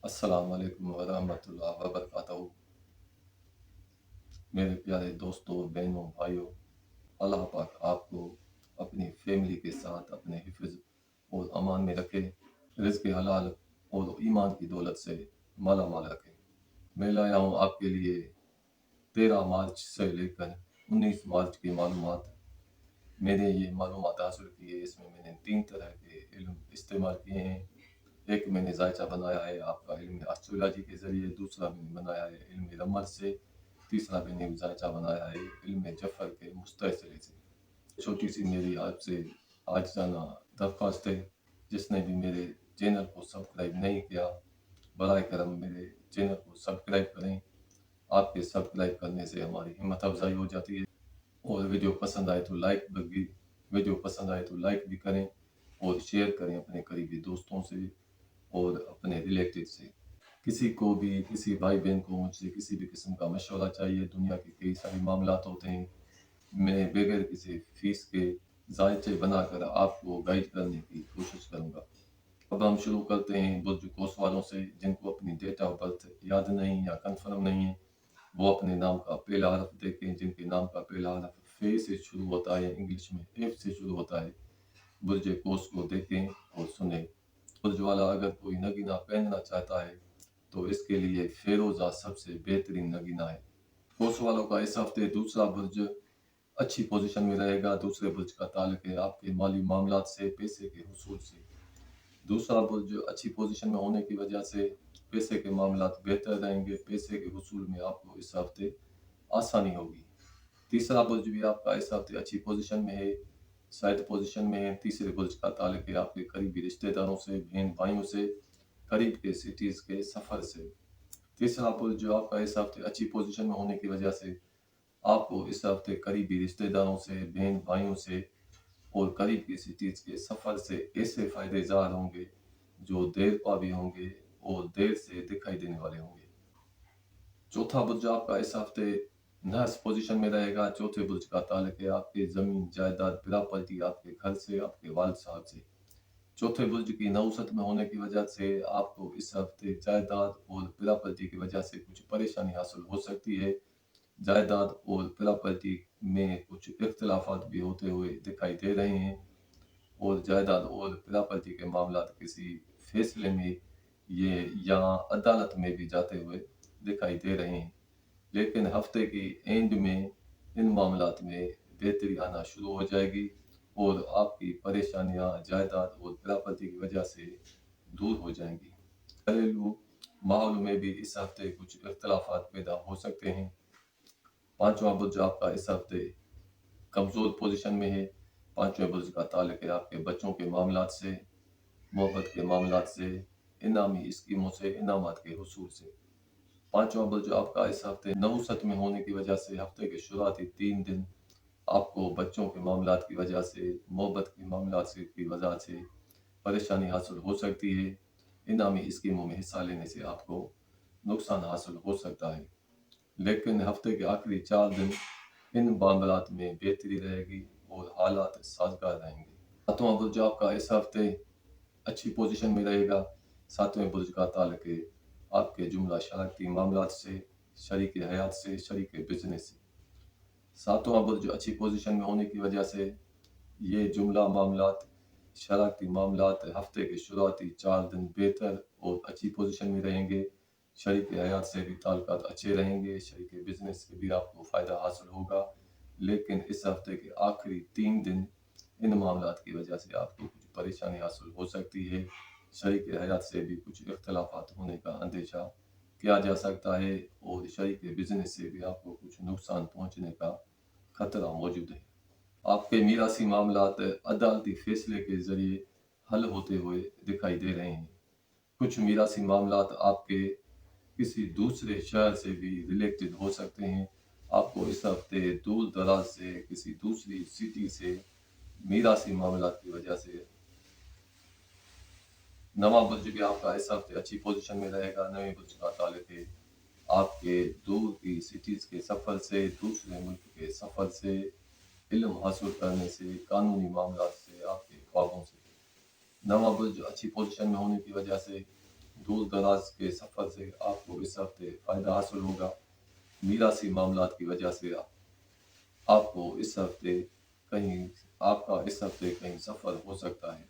अस्सलाम वालेकुम वरहमतुल्लाह वबरकातुहू। मेरे प्यारे दोस्तों, बहनों, भाइयों, अल्लाह पाक आपको अपनी फैमिली के साथ अपने हिफ्ज़ और अमान में रखे, रिज़्क़ हलाल और ईमान की दौलत से माला माल रखे। मैं लाया हूँ आपके लिए 13 मार्च से लेकर 19 मार्च की मालूमात। मैंने ये मालूमात हासिल की है, इसमें मैंने 3 तरह के इल्म इस्तेमाल किए हैं। एक मैंने जायचा बनाया है आपका इल्म एस्ट्रोलॉजी के ज़रिए, दूसरा मैंने बनाया है इल्म रमल से, तीसरा मैंने जायचा बनाया है इल्म जफ़र के मुस्तसिले से। छोटी सी मेरी आपसे आजिज़ाना दरख्वास्त है, जिसने भी मेरे चैनल को सब्सक्राइब नहीं किया, बराए करम मेरे चैनल को सब्सक्राइब करें। आपके सब्सक्राइब करने से हमारी हिम्मत अफजाई हो जाती है। और वीडियो पसंद आए तो लाइक भी करें और शेयर करें अपने करीबी दोस्तों से और अपने रिलेटिव से। किसी को भी, किसी भाई बहन को मुझसे किसी भी किस्म का मशवरा चाहिए, दुनिया के कई सारे मामलात होते हैं, मैं बगैर किसी फीस के जायचे बनाकर आपको गाइड करने की कोशिश करूंगा। अब हम शुरू करते हैं बुर्ज कोस वालों से, जिनको अपनी डेट ऑफ बर्थ याद नहीं या कंफर्म नहीं है, वो अपने नाम का पहला हरफ देखें। जिनके नाम का पहला हरफ फे से शुरू होता है, इंग्लिश में एफ से शुरू होता है, बुर्ज कोस को देखें और सुने। बुर्ज वाला अगर कोई नगीना पहनना चाहता है तो इसके लिए फेरोजा सबसे बेहतरीन नगीना है। कोस वालों का इस हफ्ते दूसरा बुर्ज अच्छी पोजीशन में रहेगा। दूसरे बुर्ज का ताल्लुक है आपके माली मामलात से, पैसे के हुसूल से। दूसरा बुर्ज अच्छी पोजीशन में होने की वजह से पैसे के मामलात बेहतर रहेंगे, पैसे के हुसूल में आपको इस हफ्ते आसानी होगी। तीसरा बुर्ज भी आपका इस हफ्ते अच्छी पोजीशन में है, शायद पोजीशन में है। तीसरे बुर्ज का ताल्लुक है आपके करीबी रिश्तेदारों से, बहन भाइयों से, करीब के सिटीज के सफर से। तीसरा बुर्ज जो आपका इस हफ्ते अच्छी पोजीशन में होने की वजह से आपको इस हफ्ते करीबी रिश्तेदारों से, बहन भाइयों से और करीब की सिटीज के सफर से ऐसे फायदे ज़ाहिर होंगे जो देर पा भी होंगे और देर से दिखाई देने वाले होंगे। चौथा बुर्ज आपका इस हफ्ते नहस पोजीशन में रहेगा। चौथे बुर्ज का ताल्लुक है आपके जमीन जायदाद प्रॉपर्टी, आपके घर से, आपके वालिद साहब से। चौथे बुर्ज की नौसत में होने की वजह से आपको इस हफ्ते जायदाद और प्रॉपर्टी की वजह से कुछ परेशानी हासिल हो सकती है। जायदाद और प्रॉपर्टी में कुछ इख्तलाफात भी होते हुए दिखाई दे रहे हैं और जायदाद और प्रॉपर्टी के मामलात किसी फैसले में ये या अदालत में भी जाते हुए दिखाई दे रहे हैं। लेकिन हफ्ते की एंड में इन मामलात में बेहतरी आना शुरू हो जाएगी और आपकी परेशानियां जायदाद और प्रॉपर्टी की वजह से दूर हो जाएंगी। घरेलू माहौल में भी इस हफ्ते कुछ इख्तलाफात पैदा हो सकते हैं। पांचवा बुर्ज आपका इस हफ्ते कमजोर पोजीशन में है। पांचवें बुर्ज का ताल्लुक है आपके बच्चों के मामलात से, मोहब्बत के मामलात से, इनामी स्कीमों से, इनामात के हुसूल से। पांचवा बुर्ज आपका इस हफ्ते नहुसत में होने की वजह से हफ्ते के शुरुआती 3 दिन आपको बच्चों के मामलात की वजह से, मोहब्बत के मामलात से की वजह से परेशानी हासिल हो सकती है। इनामी स्कीमों में हिस्सा लेने से आपको नुकसान हासिल हो सकता है। लेकिन हफ्ते के आखिरी 4 दिन इन मामलात में बेहतरी रहेगी और हालात साजगार रहेंगे। सातवां बुर्ज आपका इस हफ्ते अच्छी पोजीशन में रहेगा। सातवें बुर्ज का ताल्लुक है आपके जुमला शरारती मामलात से, शरीक हयात से, शरीक बिजनेस से। सातवां बुर्ज अच्छी पोजीशन में होने की वजह से ये जुमला मामलात, शरारती मामलात हफ्ते के शुरुआती 4 दिन बेहतर और अच्छी पोजीशन में रहेंगे। शरीक हयात से भी ताल्लुकात अच्छे रहेंगे, शरीक बिजनेस से भी आपको फ़ायदा हासिल होगा। लेकिन इस हफ्ते के आखिरी 3 दिन इन मामलात की वजह से आपको कुछ परेशानी हासिल हो सकती है। शरीक हयात से भी कुछ इख्तलाफात होने का अंदेशा किया जा सकता है और शरीक बिजनेस से भी आपको कुछ नुकसान पहुंचने का खतरा मौजूद है। आपके मीरासी मामलात अदालती फैसले के जरिए हल होते हुए दिखाई दे रहे हैं। कुछ मीरासी मामलात आपके किसी दूसरे शहर से भी रिलेटेड हो सकते हैं। आपको इस हफ्ते दूर दराज से किसी दूसरी सिटी से मीरासी मामलात की वजह से नवा बुर्ज भी आपका इस हफ्ते अच्छी पोजीशन में रहेगा। नवे बुर्ज का ताल्लुक है आपके दूर की सिटीज के सफर से, दूसरे मुल्क के सफर से, इल्म हासिल करने से, कानूनी मामलात से, आपके ख्वाबों से। नवा बुर्ज अच्छी पोजीशन में होने की वजह से दूर दराज के सफ़र से आपको इस हफ्ते फ़ायदा हासिल होगा। मीरासी मामलात की वजह से आपको इस हफ्ते कहीं आपका इस हफ्ते कहीं सफ़र हो सकता है।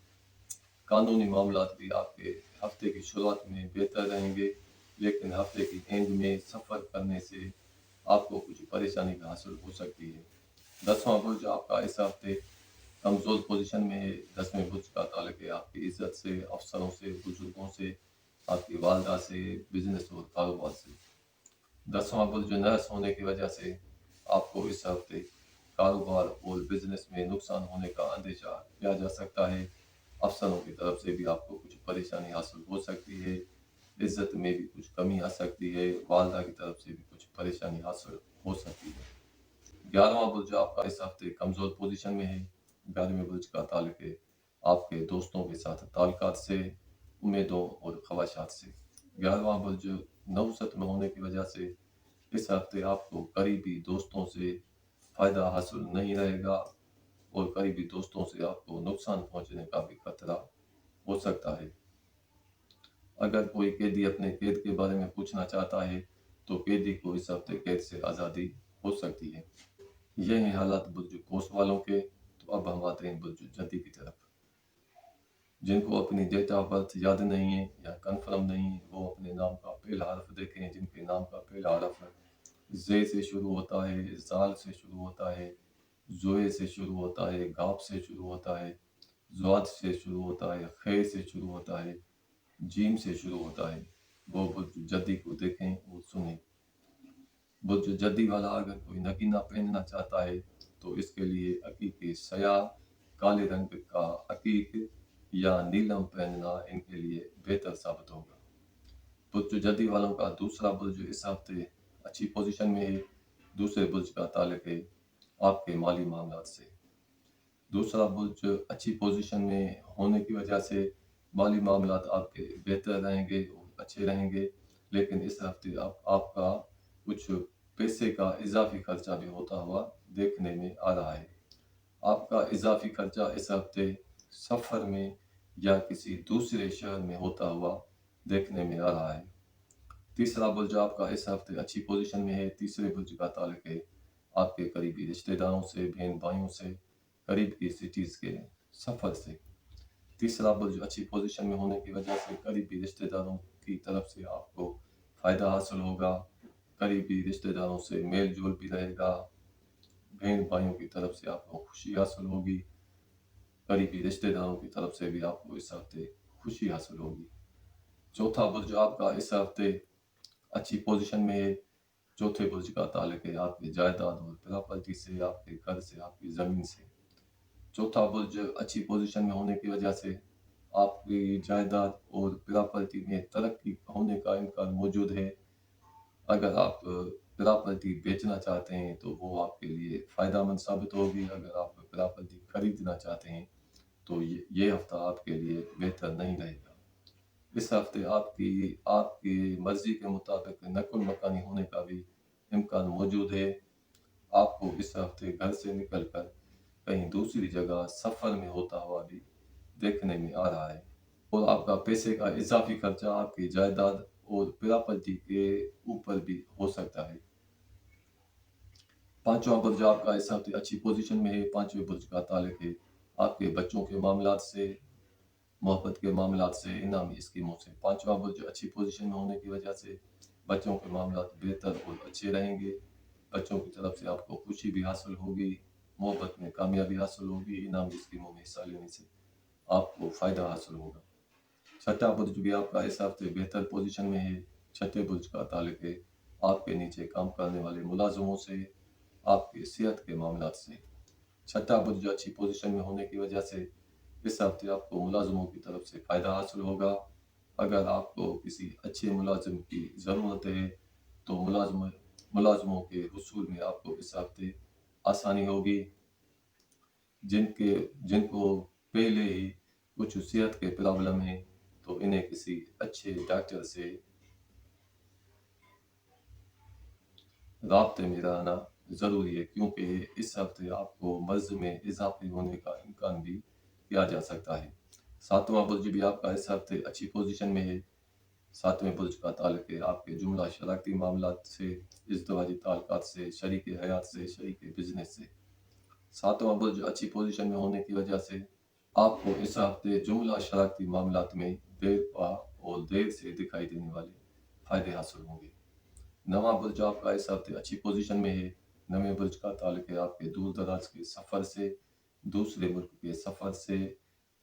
कानूनी मामलात भी आपके हफ्ते की शुरुआत में बेहतर रहेंगे, लेकिन हफ्ते की एंड में सफ़र करने से आपको कुछ परेशानी भी हासिल हो सकती है। 10वां बुर्ज आपका इस हफ्ते कमज़ोर पोजीशन में है। 10वें बुर्ज का ताल्लुक है आपकी इज़्ज़त से, अफसरों से, बुजुर्गों से, आपकी वालदा से, बिजनेस और कारोबार से। 10वां बुर्ज नहस होने की वजह से आपको इस हफ्ते कारोबार और बिजनेस में नुकसान होने का अंदेशा किया जा सकता है। अफसरों की तरफ से भी आपको कुछ परेशानी हासिल हो सकती है। इज्जत में भी कुछ कमी आ सकती है। वालदा की तरफ से भी कुछ परेशानी हासिल हो सकती है। 11वां बुर्ज आपका इस हफ्ते कमज़ोर पोजीशन में है। 11वें बुर्ज का ताल्लुक है आपके दोस्तों के साथ ताल्लुकात से, उम्मीदों और ख्वाहिशात से। 11वां बुर्ज नौसत में होने की वजह से इस हफ्ते आपको करीबी दोस्तों से फ़ायदा हासिल नहीं रहेगा और करीबी दोस्तों से आपको नुकसान पहुंचने का भी खतरा हो सकता है। अगर कोई कैदी अपने कैद के बारे में पूछना चाहता है तो कैदी को इस हफ्ते कैद से आज़ादी हो सकती है। ये हैं हालात बुर्ज कोस वालों के। तो अब हम आते हैं बुर्ज जद्दी की तरफ। जिनको अपनी डेट ऑफ बर्थ याद नहीं है या कंफर्म नहीं है, वो अपने नाम का पहला हर्फ देखें। जिनके नाम का पहला हर्फ जे से शुरू होता है, जाल से शुरू होता है, जोए से शुरू होता है, गाप से शुरू होता है, ज्वाद से शुरू होता है, खे से शुरू होता है, जीम से शुरू होता है, वो बुर्ज जद्दी को देखें और सुने। बुर्ज जद्दी वाला अगर कोई नगीना पहनना चाहता है तो इसके लिए अकीक सया, काले रंग का अकीक या नीलम पहनना इनके लिए बेहतर साबित होगा। बुर्ज जद्दी वालों का दूसरा बुर्ज इस हफ्ते अच्छी पोजीशन में है। दूसरे बुर्ज का ताल्लुक है आपके माली मामलात से। दूसरा बुर्ज अच्छी पोजीशन में होने की वजह से माली मामलात आपके बेहतर रहेंगे और अच्छे रहेंगे, लेकिन इस हफ्ते आपका कुछ पैसे का इजाफी खर्चा भी होता हुआ देखने में आ रहा है। आपका इजाफी खर्चा इस हफ्ते सफ़र में या किसी दूसरे शहर में होता हुआ देखने में आ रहा है। तीसरा बुर्ज आपका इस हफ्ते अच्छी पोजीशन में है। तीसरे बुर्ज का ताल्लुक है आपके करीबी रिश्तेदारों से, बहन भाइयों से, करीब की सिटीज़ के सफ़र से। तीसरा बुर्ज अच्छी पोजीशन में होने की वजह से करीबी रिश्तेदारों की तरफ से आपको फ़ायदा हासिल होगा। करीबी रिश्तेदारों से मेल जोल भी रहेगा। बहन भाइयों की तरफ से आपको खुशी हासिल होगी। करीबी रिश्तेदारों की तरफ से भी आपको इस हफ्ते खुशी हासिल होगी। चौथा बुर्ज आपका इस हफ्ते अच्छी पोजीशन में है। चौथे बुर्ज का ताल्लुक है आपकी जायदाद और प्रॉपर्टी से, आपके घर से, आपकी ज़मीन से। चौथा बुर्ज अच्छी पोजीशन में होने की वजह से आपकी जायदाद और प्रॉपर्टी में तरक्की होने का इम्कान मौजूद है। अगर आप प्रॉपर्टी बेचना चाहते हैं तो वो आपके लिए फ़ायदेमंद साबित होगी। अगर आप प्रॉपर्टी खरीदना चाहते हैं तो ये हफ्ता आपके लिए बेहतर नहीं रहेगा। इस हफ्ते आपकी आपकी मर्जी के मुताबिक नकुल मकानी होने का भी इम्कान मौजूद है। आपको इस हफ्ते घर से निकलकर कहीं दूसरी जगह सफ़र में होता हुआ भी देखने में आ रहा है और आपका पैसे का इजाफी खर्चा आपकी जायदाद और प्रॉपर्टी के ऊपर भी हो सकता है। पांचवा बुर्ज आपका इस हफ्ते अच्छी पोजीशन में है। पांचवें बुर्ज का ताल्लुक है आपके बच्चों के मामलात से, मोहब्बत के मामलात से, इनामी स्कीमों से। पांचवा बुर्ज अच्छी पोजीशन में होने की वजह से बच्चों के मामलात बेहतर और अच्छे रहेंगे। बच्चों की तरफ से आपको खुशी भी हासिल होगी, मोहब्बत में कामयाबी हासिल होगी, इनामी स्कीमों में हिस्सा लेने से आपको फ़ायदा हासिल होगा। छठा बुर्ज भी आपका इस हफ्ते बेहतर पोजीशन में है। छठे बुर्ज का ताल्लुक है आपके नीचे काम करने वाले मुलाजमों से, आपकी सेहत के मामलात से। छठा बुर्ज अच्छी पोजीशन में होने की वजह से इस हफ्ते आपको मुलाजमों की तरफ से फ़ायदा हासिल होगा। अगर आपको किसी अच्छे मुलाजिम की ज़रूरत है तो मुलाजमों के हुसूल में आपको इस हफ्ते आसानी होगी। जिनको पहले ही कुछ सेहत के प्रॉब्लम है तो इन्हें किसी अच्छे डॉक्टर से राब्ते में रहना ज़रूरी है, क्योंकि इस हफ्ते आपको मर्ज़ में इजाफे होने का इम्कान भी किया जा सकता है। सातवां बुर्ज भी आपका इस हफ्ते अच्छी पोजीशन में है। सातवें बुर्ज का ताल्लुक है आपके जुमला शरारती मामलात से, इज़्दिवाजी ताल्लुकात से, शरीक हयात से, शरीक बिजनेस से। सातवां बुर्ज अच्छी पोजीशन में होने की वजह से आपको इस हफ्ते जुमला शरारती मामलात में देर पा और देर से दिखाई देने वाले फायदे हासिल होंगे। नवा बुर्ज आपका इस हफ्ते अच्छी पोजीशन में है। नवे बुर्ज का ताल्लुक है आपके दूर दराज के सफ़र से, दूसरे मुल्क के सफ़र से,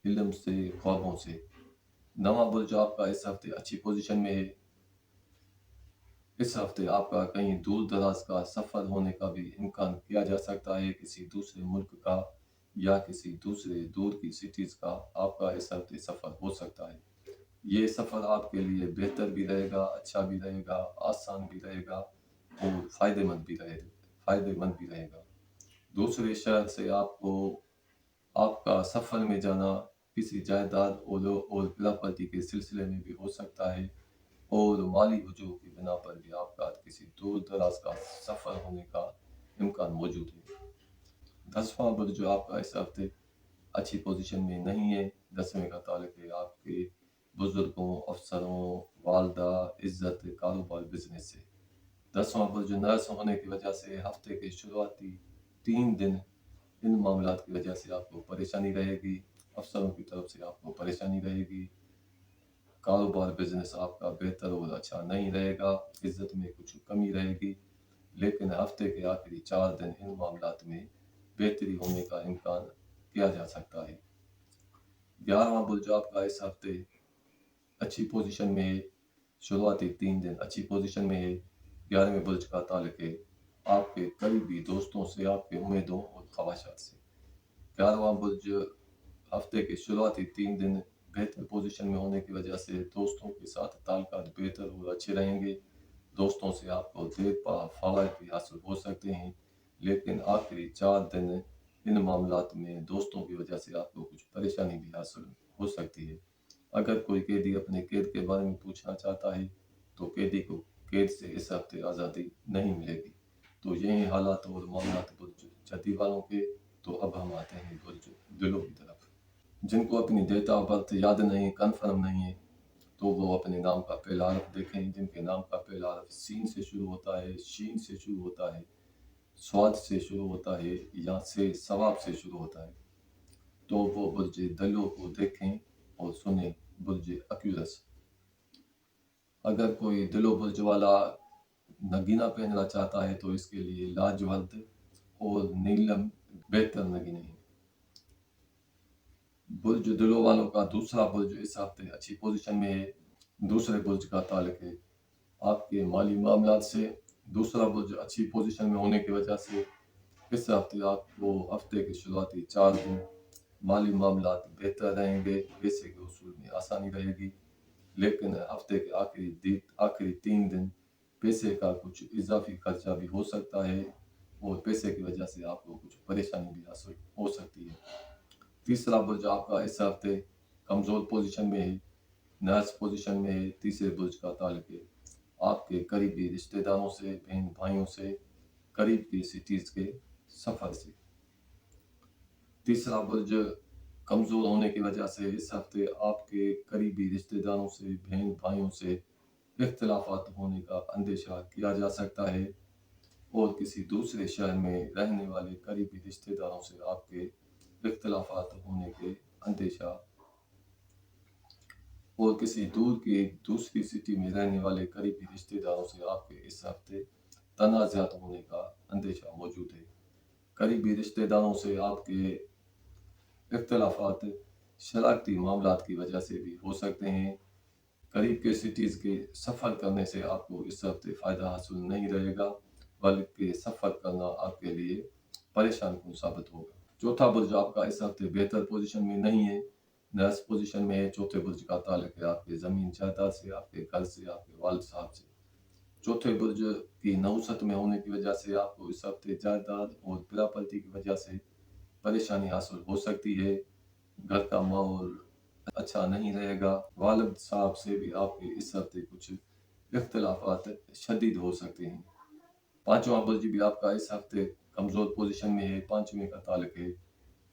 इल्म से, ख्वाबों से। नवा बुर्ज आपका इस हफ्ते अच्छी पोजीशन में है। इस हफ्ते आपका कहीं दूर दराज का सफ़र होने का भी इम्कान किया जा सकता है। किसी दूसरे मुल्क का या किसी दूसरे दूर की सिटीज़ का आपका इस हफ्ते सफ़र हो सकता है। ये सफ़र आपके लिए बेहतर भी रहेगा, अच्छा भी रहेगा, आसान भी रहेगा और फ़ायदेमंद भी रहेगा। दूसरे शहर से आपका सफ़र में जाना किसी जायदाद और प्रॉपर्टी के सिलसिले में भी हो सकता है और माली वजूह की बिना पर भी आपका किसी दूर दराज का सफ़र होने का इम्कान मौजूद है। 10वां बुर्ज जो आपका इस हफ्ते अच्छी पोजीशन में नहीं है। 10वें का ताल्लुक है आपके बुजुर्गों, अफसरों, वालदा, इज्जत, कारोबार, बिजनेस से। 10वां बुर्ज नर्स होने की वजह से हफ्ते के शुरुआती 3 दिन इन मामलात की वजह से आपको परेशानी रहेगी। अफसरों की तरफ से आपको परेशानी रहेगी। कारोबार बिजनेस आपका बेहतर और अच्छा नहीं रहेगा। इज्जत में कुछ कमी रहेगी, लेकिन हफ्ते के आखिरी 4 दिन इन मामलात में बेहतरी होने का इम्कान किया जा सकता है। 11वां बुर्ज आपका इस हफ्ते अच्छी पोजीशन में है। शुरुआती 3 दिन अच्छी पोजीशन में है। 11वें बुर्ज का ताल्लुक है आपके करीबी दोस्तों से, आपके उम्मीदों और ख्वाहिशात से। 11वां बुर्ज हफ्ते के शुरुआती 3 दिन बेहतर पोजीशन में होने की वजह से दोस्तों के साथ ताल्लुकात बेहतर और अच्छे रहेंगे। दोस्तों से आपको देर पा फ़वाइद भी हासिल हो सकते हैं, लेकिन आखिरी 4 दिन इन मामलात में दोस्तों की वजह से आपको कुछ परेशानी भी हासिल हो सकती है। अगर कोई कैदी अपने कैद के बारे में पूछना चाहता है तो कैदी को कैद से इस हफ्ते आज़ादी नहीं मिलेगी। तो यही हालात और मामलात बुर्ज जदी वालों के। तो अब हम आते हैं बुर्ज दिलों की तरफ। जिनको अपनी डेट ऑफ बर्थ याद नहीं, कन्फर्म नहीं है, तो वो अपने नाम का पहला हरफ देखें। जिनके नाम का पहला हरफ सीन से शुरू होता है, शीन से शुरू होता है, स्वाद से शुरू होता है या से सवाब से शुरू होता है, तो वो बुर्ज दलों को देखें और सुने बुर्ज अक्यूरस। अगर कोई दिलो बुर्ज वाला नगीना पहनना चाहता है तो इसके लिए लाजवंत और नीलम बेहतर नगीने हैं। बुर्ज दिलो वालों का दूसरा बुर्ज इस हफ्ते अच्छी पोजीशन में है। दूसरे बुर्ज का ताल्लुक है आपके माली मामलात से। दूसरा बुर्ज अच्छी पोजीशन में होने की वजह से इस हफ्ते आपको हफ्ते के शुरुआती 4 दिन माली मामलात बेहतर रहेंगे। पैसे के उसूल में आसानी रहेगी, लेकिन हफ्ते के आखिरी 3 दिन पैसे का कुछ इजाफी खर्चा भी हो सकता है और पैसे की वजह से आपको कुछ परेशानी भी हासिल हो सकती है। तीसरा बुर्ज आपका इस हफ्ते कमज़ोर पोजीशन में है, नर्स पोजीशन में है। तीसरे बुर्ज का ताल्लुक है आपके करीबी रिश्तेदारों से, बहन भाइयों से, करीब की सिटीज़ के सफ़र से। तीसरा बुर्ज कमज़ोर होने की वजह से इस हफ्ते आपके करीबी रिश्तेदारों से, बहन भाइयों से इख्तिलाफ़ात होने का अंदेशा किया जा सकता है और किसी दूसरे शहर में रहने वाले करीबी रिश्तेदारों से आपके इख्तिलाफ़ात होने के अंदेशा और किसी दूर की दूसरी सिटी में रहने वाले करीबी रिश्तेदारों से आपके इस हफ्ते तनाज़ात होने का अंदेशा मौजूद है। करीबी रिश्तेदारों से आपके इख्तिलाफ़ात शरारती मामलात की वजह से भी हो सकते हैं। करीब के सिटीज़ के सफ़र करने से आपको इस हफ्ते फ़ायदा हासिल नहीं रहेगा, बल्कि सफ़र करना आपके लिए परेशान कुन साबित होगा। चौथा बुर्ज आपका इस हफ्ते बेहतर पोजीशन में नहीं है, नर्स पोजीशन में है। चौथे बुर्ज का ताल्लुक है आपके ज़मीन जायदाद से, आपके घर से, आपके वालिद साहब से। चौथे बुर्ज की नहुसत में होने की वजह से आपको इस हफ्ते जायदाद और प्रॉपर्टी की वजह से परेशानी हासिल हो सकती है। घर का माहौल अच्छा नहीं रहेगा। वालिद साहब से भी आपके इस हफ्ते कुछ इख्तिलाफात शदीद हो सकते हैं। पांचवा बुर्ज भी आपका इस हफ्ते कमज़ोर पोजीशन में है। पांचवें का ताल्लुक है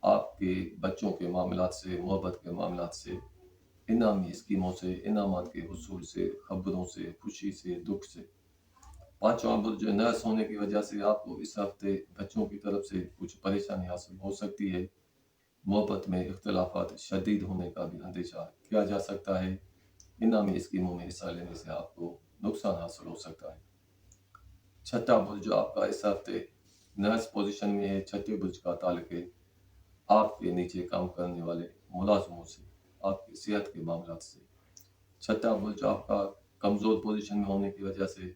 आपके बच्चों के मामलात से, मोहब्बत के मामलात से। इनामी स्कीमों से, इनामात के हुसूल से, खबरों से, खुशी से, दुख से। पांचवा बुर्ज नर्स होने की वजह से आपको इस हफ्ते बच्चों की तरफ से कुछ परेशानी हासिल हो सकती है। मोहब्बत में इख्तलाफात शदीद होने का भी अंदेशा किया जा सकता है। इनामी स्कीमों में हिस्सा लेने से आपको नुकसान हासिल हो सकता है। छठा बुर्ज आपका इस हफ्ते नर्स पोजीशन में है। छठे बुर्ज का ताल्लुक है आपके नीचे काम करने वाले मुलाजमों से, आपकी सेहत के मामलात से। छठा बुर्ज आपका कमज़ोर पोजीशन में होने की वजह से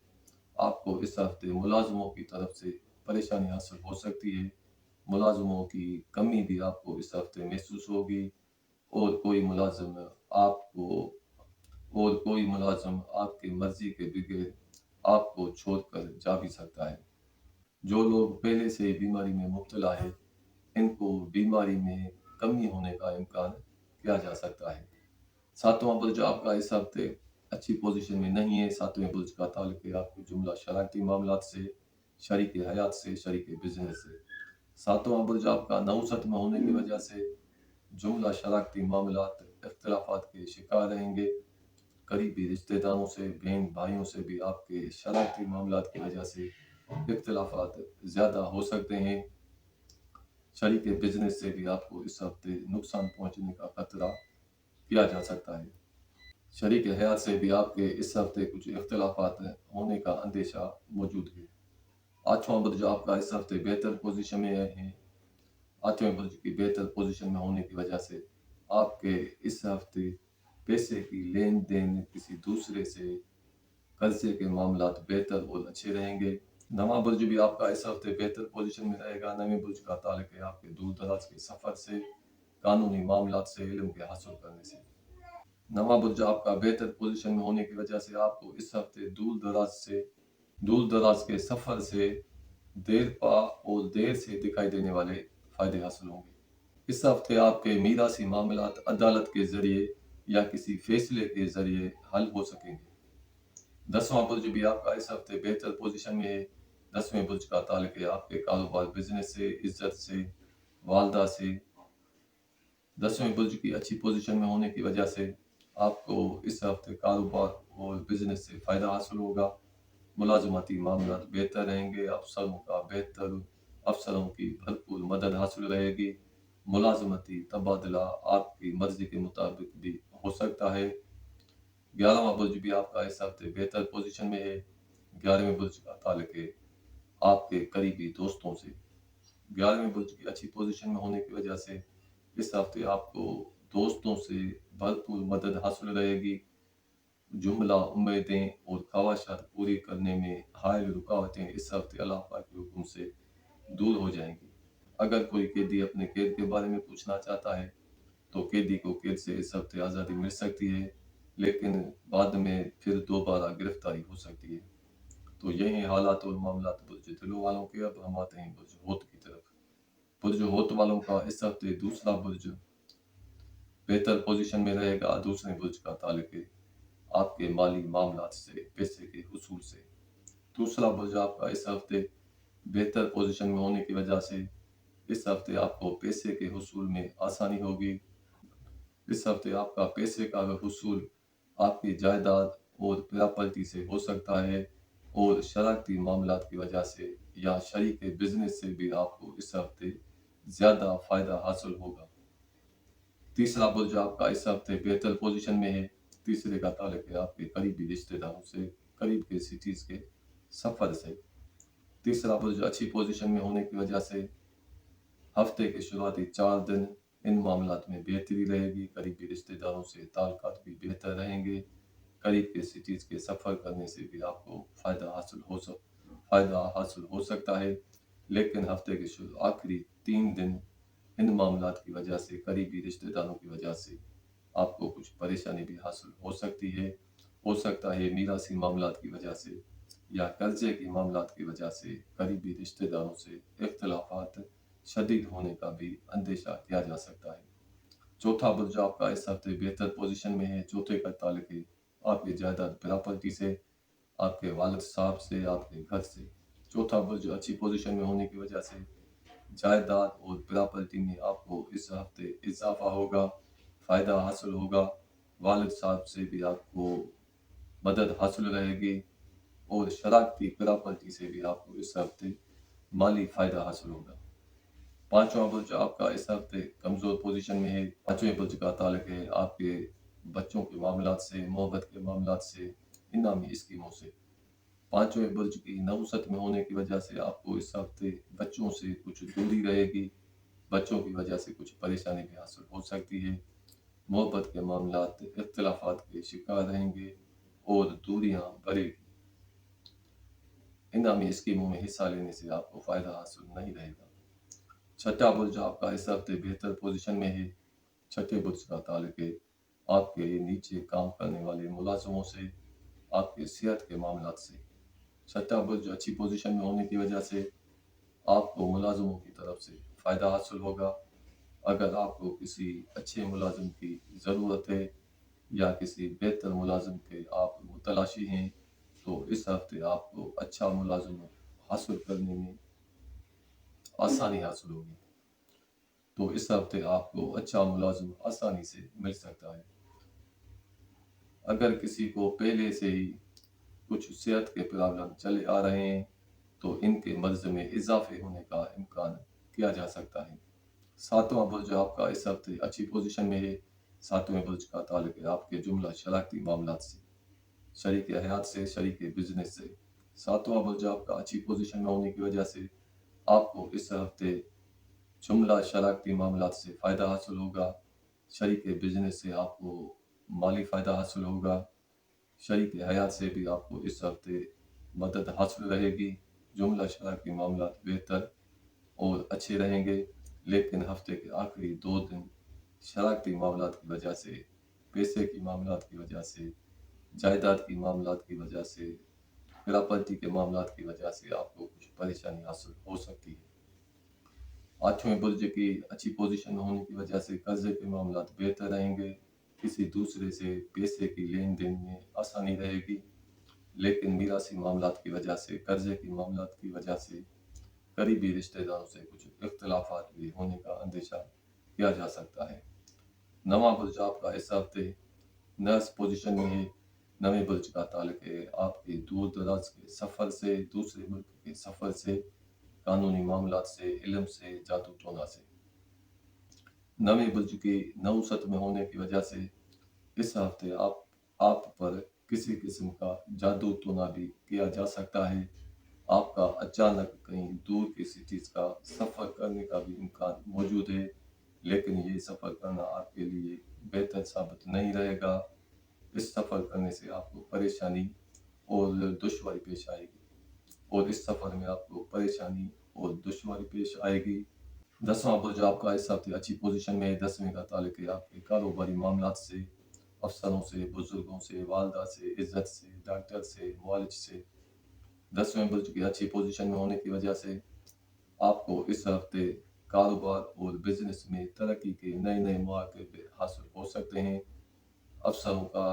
आपको इस हफ्ते मुलाजमों की तरफ से परेशानी हासिल हो सकती है। मुलाजमों की कमी भी आपको इस हफ्ते महसूस होगी और कोई मुलाजिम आपको और कोई मुलाजिम आपकी मर्जी के बगैर आपको छोड़कर जा भी सकता है। जो लोग पहले से बीमारी में मुब्तला है, इनको बीमारी में कमी होने का इम्कान किया जा सकता है। सातवां बुर्ज आपका इस हफ्ते अच्छी पोजीशन में नहीं है। सातवें बुर्ज का ताल्लुक है आपके जुमला शरारती मामलात से, शरीक हयात से, शरीक बिजनेस से। सातवां बुर्ज आपका नौसत में होने की वजह से जुमला शरारती मामलात इख्तलाफात के शिकार रहेंगे। करीबी रिश्तेदारों से, बहन भाइयों से भी आपके शरारती मामलात की वजह से इख्तलाफात ज़्यादा हो सकते हैं। शरीक बिजनेस से भी आपको इस हफ्ते नुकसान पहुंचने का खतरा किया जा सकता है। शरीक हयात से भी आपके इस हफ्ते कुछ इख्तलाफात होने का अंदेशा मौजूद है। आठवां बुर्ज आपका इस हफ्ते बेहतर पोजीशन में है। आठवें बुर्ज की बेहतर पोजीशन में होने की वजह से आपके इस हफ्ते पैसे की लेन देन किसी दूसरे से, कर्जे के मामलात बेहतर और अच्छे रहेंगे। नवां बुर्ज भी आपका इस हफ्ते बेहतर पोजीशन में रहेगा। नवें बुर्ज का ताल्लुक है आपके दूर दराज के सफ़र से, कानूनी मामलात से, इल्म के हासिल करने से। नवां बुर्ज आपका बेहतर पोजीशन में होने की वजह से आपको इस हफ्ते दूर दराज के सफ़र से देर पा और देर से दिखाई देने वाले फायदे हासिल होंगे। इस हफ्ते आपके मीरासी मामलात अदालत के जरिए या किसी फैसले के जरिए हल हो सकेंगे। दसवां बुर्ज भी आपका इस हफ्ते बेहतर पोजीशन में है। दसवें बुर्ज का ताल्लुक है आपके कारोबार, बिजनेस से, इज्जत से, वालदा से। दसवें बुर्ज की अच्छी पोजीशन में होने की वजह से आपको इस हफ्ते कारोबार और बिजनेस से फ़ायदा हासिल होगा। मुलाजमती मामलात बेहतर रहेंगे। अफसरों की भरपूर मदद हासिल रहेगी। मुलाजमती तबादला आपकी मर्जी के मुताबिक भी हो सकता है। 11वां बुर्ज भी आपका इस हफ्ते बेहतर पोजीशन में है। 11वें बुर्ज का ताल्लुक है आपके करीबी दोस्तों से। 11वें बुर्ज की अच्छी पोजीशन में होने की वजह से इस हफ्ते आपको दोस्तों से भरपूर मदद हासिल रहेगी। जुमला उम्मीदें और ख्वाहिशात पूरी करने में हायल रुकावटें इस हफ्ते अल्लाह पाक के हुक्म से दूर हो जाएंगी। अगर कोई कैदी अपने कैद के बारे में पूछना चाहता है तो कैदी को कैद से इस हफ्ते आज़ादी मिल सकती है, लेकिन बाद में फिर दोबारा गिरफ्तारी हो सकती है। तो यही हालात और मामलात बुर्ज दिलों वालों के। अब हम आते हैं बुर्ज होत की तरफ। बुर्ज होत वालों का इस हफ्ते दूसरा बुर्ज बेहतर पोजीशन में रहेगा। दूसरे बुर्ज का ताल्लुक है आपके माली मामलात से, पैसे के हुसूल से। दूसरा बुर्ज आपका इस हफ्ते बेहतर पोजीशन में होने की वजह से इस हफ्ते आपको पैसे के हुसूल में आसानी होगी। इस हफ्ते आपका पैसे का हुसूल आपकी जायदाद और प्रॉपर्टी से हो सकता है और शरारती मामलात की वजह से या शरीक बिजनेस से भी आपको इस हफ्ते ज़्यादा फ़ायदा हासिल होगा। तीसरा बुर्ज आपका इस हफ्ते बेहतर पोजीशन में है। तीसरे का ताल्लुक है आपके करीबी रिश्तेदारों से, करीब के सिटीज़ के सफ़र से। तीसरा बुर्ज अच्छी पोजीशन में होने की वजह से हफ्ते के शुरुआती 4 दिन इन मामलात में बेहतरी रहेगी। करीबी रिश्तेदारों से ताल्लुकात भी बेहतर रहेंगे। करीब के सिटीज़ के सफ़र करने से भी आपको फ़ायदा हासिल हो सकता है। लेकिन हफ्ते के आखिरी 3 दिन इन मामलात की वजह से, करीबी रिश्तेदारों की वजह से आपको कुछ परेशानी भी हासिल हो सकती है। हो सकता है मीरासी मामलात की वजह से या कर्जे की मामलात की वजह से करीबी रिश्तेदारों से इख्तलाफात शदीद होने का भी अंदेशा किया जा सकता है। चौथा बुर्ज आपका इस हफ्ते बेहतर पोजीशन में है। चौथे का ताल्लुक है आपकी जायदाद प्रॉपर्टी से, आपके वालिद साहब से, आपके घर से। चौथा बुर्ज अच्छी पोजीशन में होने की वजह से जायदाद और प्रॉपर्टी में आपको इस हफ्ते इजाफा होगा, फ़ायदा हासिल होगा। वालिद साहब से भी आपको मदद हासिल रहेगी और शराकती प्रॉपर्टी से भी आपको इस हफ्ते माली फ़ायदा हासिल होगा। पाँचवां बुर्ज आपका इस हफ्ते कमज़ोर पोजीशन में है। पाँचवें बुर्ज का ताल्लुक है आपके बच्चों के मामलात से, मोहब्बत के मामलात से, इनामी स्कीमों से। पाँचवें बुर्ज की नहुसत में होने की वजह से आपको इस हफ्ते बच्चों से कुछ दूरी रहेगी। बच्चों की वजह से कुछ परेशानी भी हासिल हो सकती है। मोहब्बत के मामलात इख्तिलाफात के शिकार रहेंगे और दूरियां बढ़ेगी। इनामी स्कीमों में हिस्सा लेने से आपको फ़ायदा हासिल नहीं रहेगा। छठा बुर्ज आपका इस हफ्ते बेहतर पोजीशन में है। छठे बुर्ज का ताल्लुक है आपके नीचे काम करने वाले मुलाजमों से, आपके सेहत के मामलात से। छठा बुर्ज अच्छी पोजीशन में होने की वजह से आपको मुलाजमों की तरफ से फ़ायदा हासिल होगा। अगर आपको किसी अच्छे मुलाजिम की ज़रूरत है या किसी बेहतर मुलाजिम के आप मुतलाशी हैं, तो इस हफ्ते आपको अच्छा मुलाजिम हासिल करने में आसानी हासिल होगी। तो इस हफ्ते आपको अच्छा मुलाजिम आसानी से मिल सकता है। अगर किसी को पहले से ही कुछ सेहत के प्रॉब्लम चले आ रहे हैं, तो इनके मर्ज में इजाफे होने का इम्कान किया जा सकता है। सातवां बुर्ज आपका इस हफ्ते अच्छी पोजीशन में है। सातवें बुर्ज का ताल्लुक है आपके जुमला शराकती मामलात से, शरीक हयात से, शरीक बिजनेस से। सातवां बुर्ज आपका अच्छी पोजीशन में होने की वजह से आपको इस हफ्ते जुमला शराकती मामलात से फ़ायदा हासिल होगा। शरीक बिजनेस से आपको माली फ़ायदा हासिल होगा। शरीक हयात से भी आपको इस हफ्ते मदद हासिल रहेगी। जुमला शराकती मामलात बेहतर और अच्छे रहेंगे, लेकिन हफ्ते के आखिरी 2 दिन शराकती मामलात की वजह से, पैसे की मामलात की वजह से, जायदाद की मामलात की वजह से, प्रॉपर्टी के मामलात की वजह से आपको कुछ परेशानी हासिल हो सकती है। आठवें बुर्ज की अच्छी पोजीशन में होने की वजह से कर्जे के मामलात बेहतर रहेंगे। किसी दूसरे से पैसे की लेन देन में आसानी रहेगी, लेकिन मीरासी मामलात की वजह से, कर्जे की मामलात की वजह से करीबी रिश्तेदारों से कुछ इख्तिलाफात भी होने का अंदेशा किया जा सकता है। नवां बुर्ज आपका इस हफ्ते नर्स पोजीशन में है। नवे बुर्ज का ताल्लुक है आपके दूर दराज के सफ़र से, दूसरे मुल्क के सफ़र से, कानूनी मामलात से, इल्म से, जादू टोना से। नवे बुर्ज की नहुसत में होने की वजह से इस हफ्ते आप पर किसी किस्म का जादू टोना भी किया जा सकता है। आपका अचानक कहीं दूर किसी चीज़ का सफ़र करने का भी इम्कान मौजूद है, लेकिन ये सफ़र करना आपके लिए बेहतर साबित नहीं रहेगा। इस सफ़र करने से आपको परेशानी और दुश्वारी पेश आएगी, और इस सफ़र में आपको परेशानी और दुश्वारी पेश आएगी। 10वां बुर्ज आपका इस हफ्ते अच्छी पोजीशन में है। 10वें का ताल्लुक है आपके कारोबारी मामलात से, अफसरों से, बुजुर्गों से, वालदा से, इज्जत से, डॉक्टर से, मुआलिज से। 10वें बुर्ज की अच्छी पोजीशन में होने की वजह से आपको इस हफ्ते कारोबार और बिजनेस में तरक्की के नए नए मौके हासिल हो सकते हैं। अफसरों का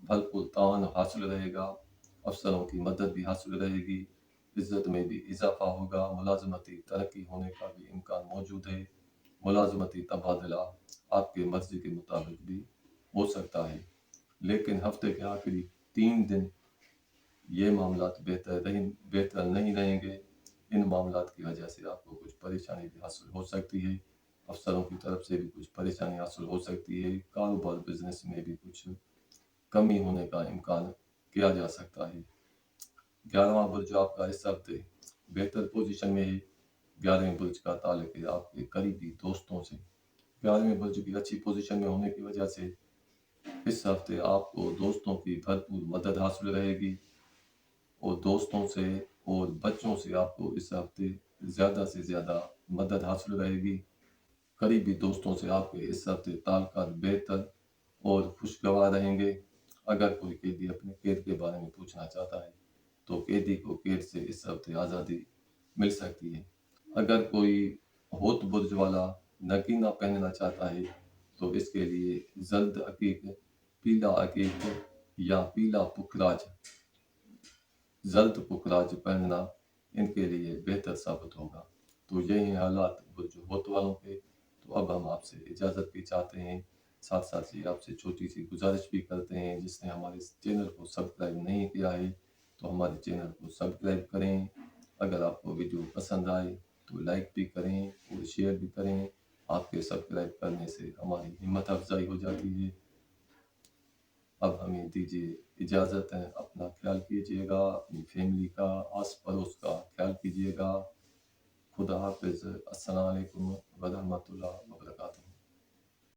भरपूर तान हासिल रहेगा, अफसरों की मदद भी हासिल रहेगी, इज्जत में भी इजाफा होगा, मुलाजमती तरक्की होने का भी इम्कान मौजूद है। मुलाजमती तबादला आपके मर्जी के मुताबिक भी हो सकता है, लेकिन हफ्ते के आखिरी 3 दिन ये मामलात बेहतर नहीं रहेंगे। इन मामलात की वजह से आपको कुछ परेशानी भी हासिल हो सकती है। अफसरों की तरफ से भी कुछ परेशानी हासिल हो सकती है। कारोबार बिजनेस में भी कुछ कमी होने का इम्कान किया जा सकता है। 11वां बुर्ज आपका इस हफ्ते बेहतर पोजीशन में है। 11वें बुर्ज का ताल्लुक है आपके करीबी दोस्तों से। 11वें बुर्ज की अच्छी पोजीशन में होने की वजह से इस हफ्ते आपको दोस्तों की भरपूर मदद हासिल रहेगी, और दोस्तों से और बच्चों से आपको इस हफ्ते ज़्यादा से ज़्यादा मदद हासिल रहेगी। करीबी दोस्तों से आपके इस हफ्ते ताल्लुकात बेहतर और खुशगवार रहेंगे। अगर कोई कैदी अपने कैद के बारे में पूछना चाहता है, तो कैदी को कैद से इस हफ्ते आज़ादी मिल सकती है। अगर कोई होत बुर्ज वाला नगीना पहनना चाहता है, तो इसके लिए जल्द अकीक, पीला अकीक या पीला पुखराज, जल्द पुखराज पहनना इनके लिए बेहतर साबित होगा। तो यही हालात बुर्ज होत वालों के। तो अब हम आपसे इजाज़त भी चाहते हैं। साथ साथ ये आपसे छोटी सी गुजारिश भी करते हैं, जिसने हमारे इस चैनल को सब्सक्राइब नहीं किया है तो हमारे चैनल को सब्सक्राइब करें। अगर आपको वीडियो पसंद आए तो लाइक भी करें और शेयर भी करें। आपके सब्सक्राइब करने से हमारी हिम्मत अफजाई हो जाती है। अब हमें दीजिए इजाज़त है। अपना ख्याल कीजिएगा, अपनी फैमिली का, आस पड़ोस का ख्याल कीजिएगा। खुदा हाफिज़। अस्सलाम वालेकुम व रहमतुल्लाह व बरकातहू।